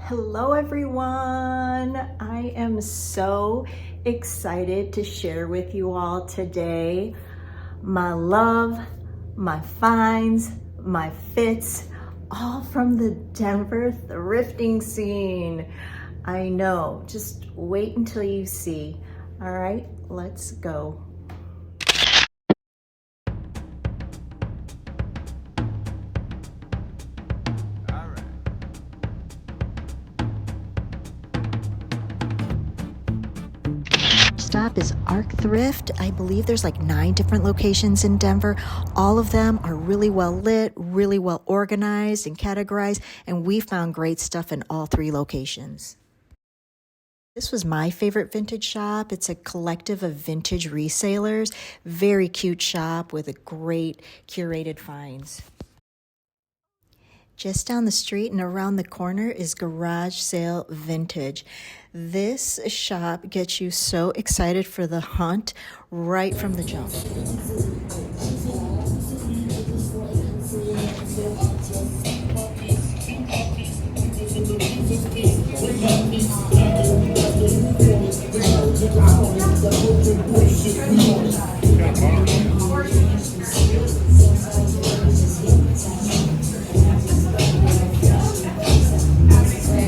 Hello everyone. I am so excited to share with you all today my love, my finds, my fits, all from the Denver thrifting scene. I know, just wait until you see. All right, let's go. Stop is Arc Thrift. I believe there's like 9 different locations in Denver. All of them are really well lit, really well organized and categorized, and we found great stuff in all 3 locations. This was my favorite vintage shop. It's a collective of vintage resellers. Very cute shop with a great curated finds. Just down the street and around the corner is Garage Sale Vintage. This shop gets you so excited for the hunt right from the jump.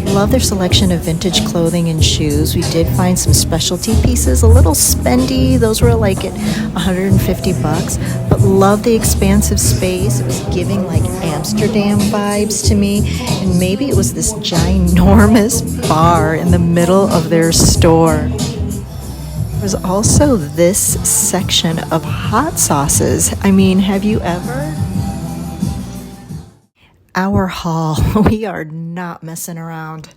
Love their selection of vintage clothing and shoes. We did find some specialty pieces, a little spendy. Those were like at $150, but love the expansive space. It was giving like Amsterdam vibes to me, and maybe it was this ginormous bar in the middle of their store. There's also this section of hot sauces. I mean, have you ever? Our haul, we are not messing around.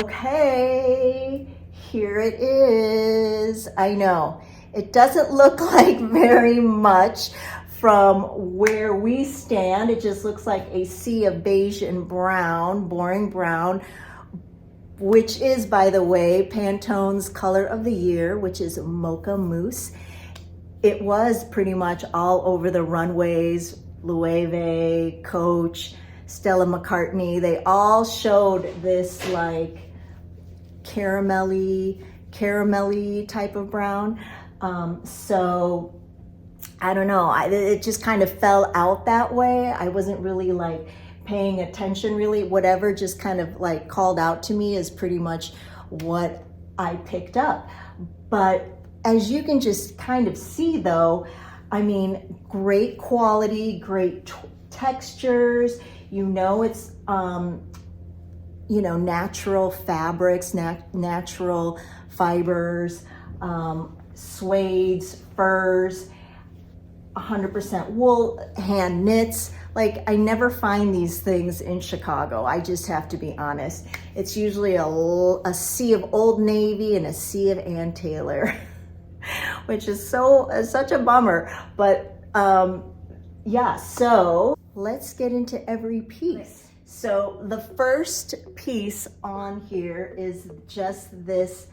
Okay, here it is. I know, it doesn't look like very much from where we stand. It just looks like a sea of beige and brown, boring brown, which is, by the way, Pantone's color of the year, which is Mocha Mousse. It was pretty much all over the runways, Loewe, Coach, Stella McCartney. They all showed this like caramelly type of brown. So I don't know, it just kind of fell out that way. I wasn't really like paying attention really. Whatever just kind of like called out to me is pretty much what I picked up. But as you can just kind of see though, I mean, great quality, great textures. You know, it's, you know, natural fabrics, natural fibers, suedes, furs, 100% wool, hand knits. Like, I never find these things in Chicago. I just have to be honest. It's usually a sea of Old Navy and a sea of Ann Taylor, which is such a bummer. But yeah, so let's get into every piece. So the first piece on here is just this,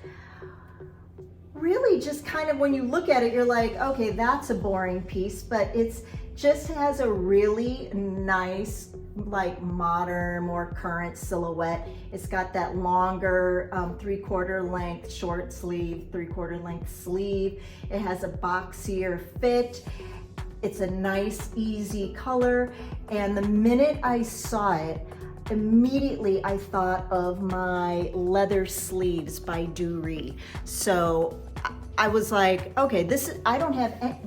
really just kind of, when you look at it, you're like, okay, that's a boring piece, but it's just has a really nice, like modern, more current silhouette. It's got that longer 3/4 length short sleeve, 3/4 length sleeve. It has a boxier fit. It's a nice, easy color. And the minute I saw it, immediately I thought of my leather sleeves by Dury. So I was like, okay, this is, I don't have,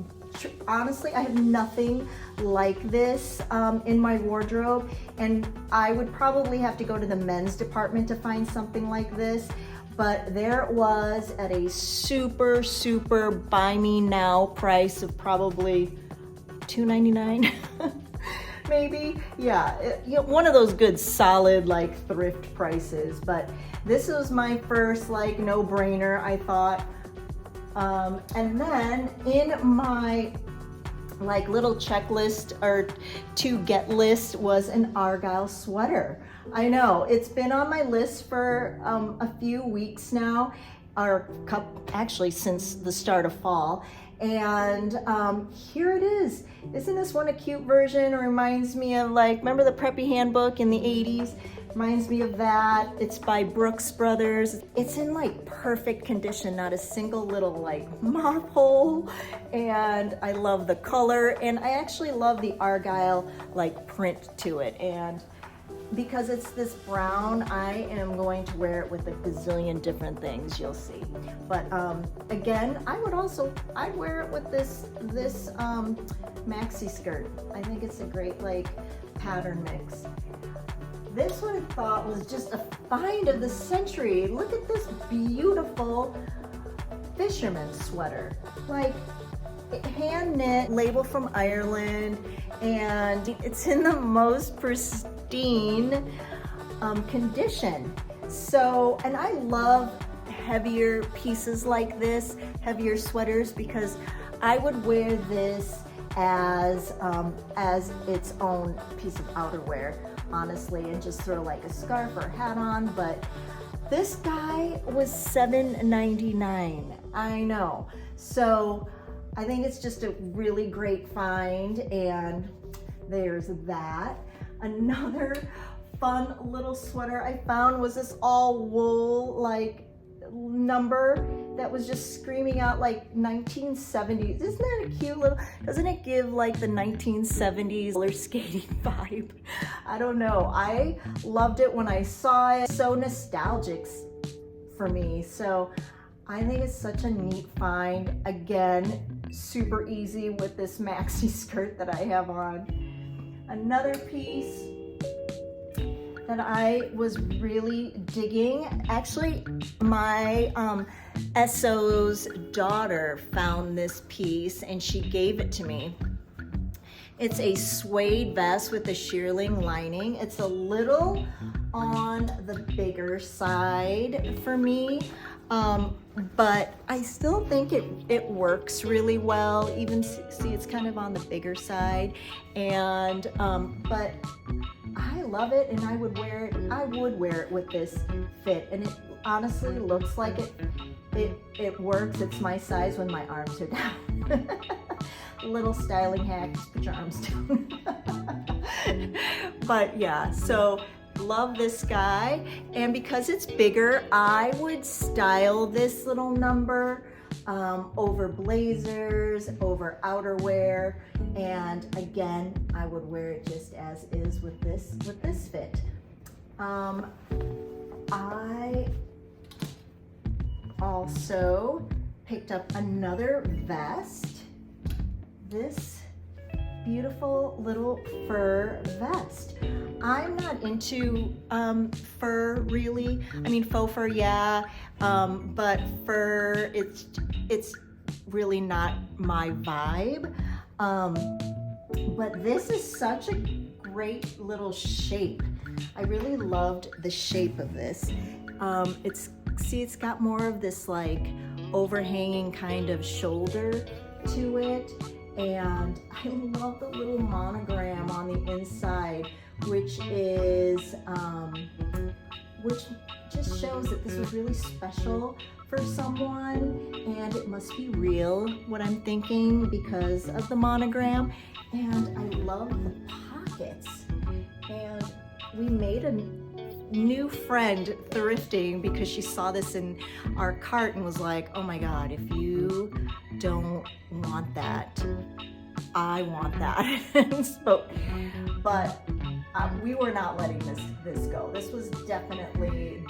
honestly, I have nothing like this in my wardrobe. And I would probably have to go to the men's department to find something like this. But there it was at a super, super buy me now price of probably $2.99. Maybe, yeah, you know, one of those good solid like thrift prices. But this was my first like no-brainer, I thought. And then in my like little checklist or to get list was an Argyle sweater. I know, it's been on my list for a few weeks now, or actually since the start of fall. And here it is. Isn't this one a cute version? It reminds me of like, remember the preppy handbook in the 80s? Reminds me of that. It's by Brooks Brothers. It's in like perfect condition, not a single little like moth hole. And I love the color, and I actually love the Argyle like print to it. And because it's this brown, I am going to wear it with a gazillion different things, you'll see. But again, I'd wear it with this maxi skirt. I think it's a great like pattern mix. This one I thought was just a find of the century. Look at this beautiful Fisherman sweater. Like hand knit, label from Ireland, and it's in the most pristine condition. So, and I love heavier pieces like this, heavier sweaters, because I would wear this as its own piece of outerwear, honestly, and just throw like a scarf or hat on. But this guy was $7.99. I know. So I think it's just a really great find, and there's that. Another fun little sweater I found was this all wool like number that was just screaming out like 1970s. Isn't that a cute little, doesn't it give like the 1970s roller skating vibe? I don't know. I loved it when I saw it. So nostalgic for me. So I think it's such a neat find. Again, super easy with this maxi skirt that I have on. Another piece that I was really digging, actually my SO's daughter found this piece and she gave it to me. It's a suede vest with a shearling lining. It's a little on the bigger side for me, but I still think it works really well. Even see, it's kind of on the bigger side, and but I love it, and I would wear it with this fit, and it honestly looks like it works. It's my size when my arms are down. Little styling hack, just put your arms down. But yeah, so love this guy, and because it's bigger, I would style this little number over blazers, over outerwear, and again, I would wear it just as is with this fit. I also picked up another vest. This beautiful little fur vest. I'm not into fur really. I mean, faux fur, yeah, but fur, it's really not my vibe. But this is such a great little shape. I really loved the shape of this. It's got more of this like overhanging kind of shoulder to it. And I love the little monogram on the inside, which just shows that this was really special for someone, and it must be real, what I'm thinking, because of the monogram. And I love the pockets. And we made a new friend thrifting because she saw this in our cart and was like, oh my God, if you don't want that, I want that. But we were not letting this go. This was definitely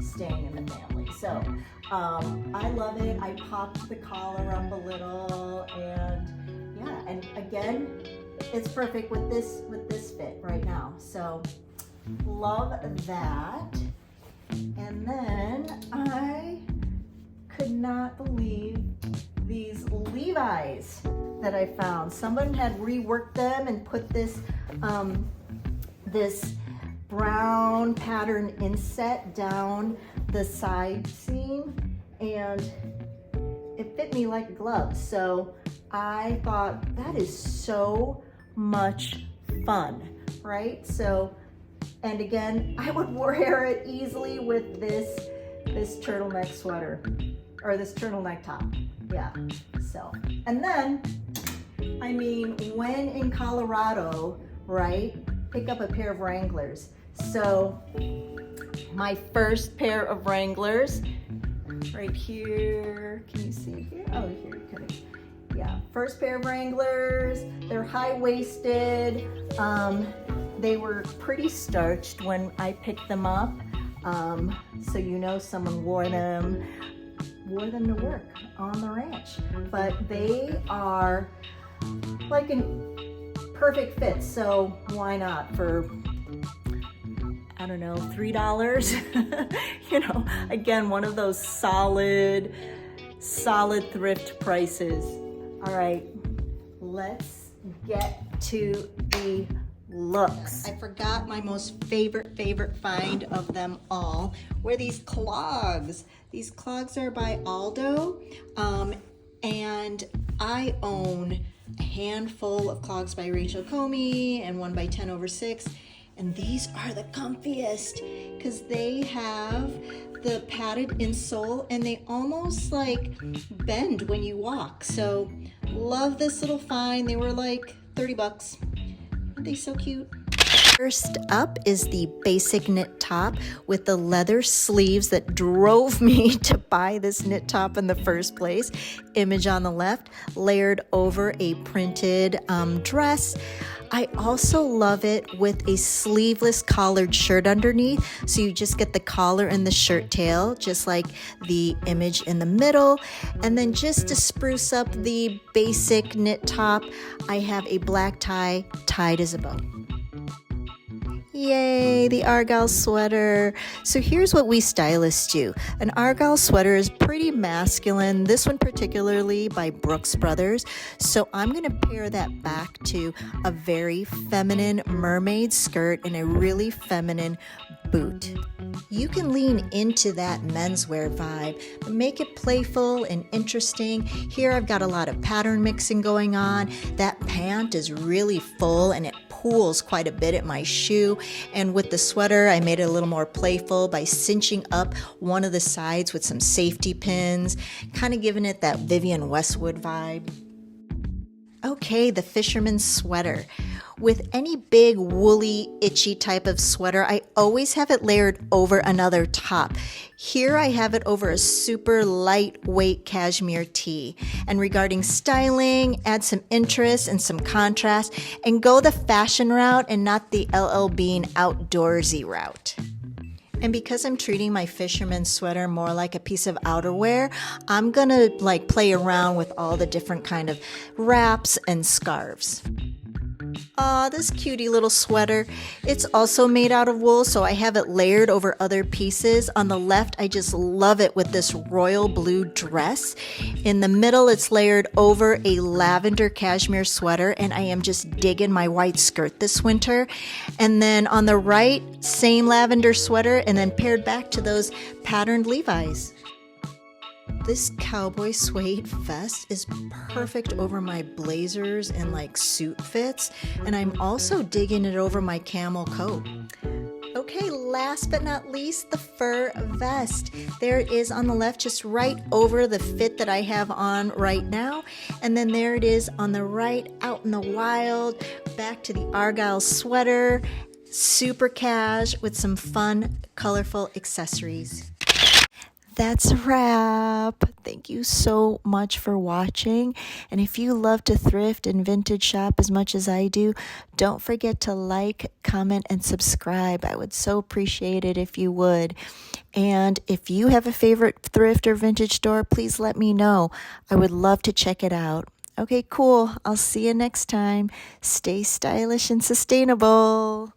staying in the family. So I love it. I popped the collar up a little, and yeah, and again, it's perfect with this fit right now. So love that. And then I could not believe these Levi's that I found. Someone had reworked them and put this this brown pattern inset down the side seam, and it fit me like a glove. So I thought, that is so much fun, right? So, and again, I would wear it easily with this turtleneck sweater, or this turtleneck top. Yeah, so, and then, I mean, when in Colorado, right, pick up a pair of Wranglers. So my first pair of Wranglers, right here, can you see here? Oh, here you can. Yeah, first pair of Wranglers. They're high-waisted. They were pretty starched when I picked them up. So you know someone wore them to work on the ranch. But they are like a perfect fit, so why not for, I don't know, $3? You know, again, one of those solid thrift prices. All right, let's get to the looks. I forgot my most favorite find of them all were these clogs. These clogs are by Aldo, and I own a handful of clogs by Rachel Comey and one by 10/6, and these are the comfiest because they have the padded insole and they almost like bend when you walk. So love this little find. They were like 30 bucks. Aren't they so cute? First up is the basic knit top with the leather sleeves that drove me to buy this knit top in the first place. Image on the left, layered over a printed dress. I also love it with a sleeveless collared shirt underneath, so you just get the collar and the shirt tail, just like the image in the middle. And then just to spruce up the basic knit top, I have a black tie tied as a bow. Yay, the Argyle sweater. So here's what we stylists do. An Argyle sweater is pretty masculine, this one particularly by Brooks Brothers. So I'm going to pair that back to a very feminine mermaid skirt and a really feminine boot. You can lean into that menswear vibe, but make it playful and interesting. Here I've got a lot of pattern mixing going on. That pant is really full and it pulls quite a bit at my shoe. And with the sweater, I made it a little more playful by cinching up one of the sides with some safety pins, kind of giving it that Vivienne Westwood vibe. Okay, the Fisherman sweater. With any big, woolly, itchy type of sweater, I always have it layered over another top. Here I have it over a super lightweight cashmere tee. And regarding styling, add some interest and some contrast, and go the fashion route and not the LL Bean outdoorsy route. And because I'm treating my Fisherman sweater more like a piece of outerwear, I'm gonna play around with all the different kind of wraps and scarves. Aw, this cutie little sweater. It's also made out of wool, so I have it layered over other pieces. On the left, I just love it with this royal blue dress. In the middle, it's layered over a lavender cashmere sweater, and I am just digging my white skirt this winter. And then on the right, same lavender sweater, and then paired back to those patterned Levi's. This cowboy suede vest is perfect over my blazers and suit fits, and I'm also digging it over my camel coat. Okay, last but not least, the fur vest. There it is on the left, just right over the fit that I have on right now. And then there it is on the right, out in the wild, back to the Argyle sweater, super cash with some fun, colorful accessories. That's a wrap. Thank you so much for watching. And if you love to thrift and vintage shop as much as I do, don't forget to like, comment, and subscribe. I would so appreciate it if you would. And if you have a favorite thrift or vintage store, please let me know. I would love to check it out. Okay, cool. I'll see you next time. Stay stylish and sustainable.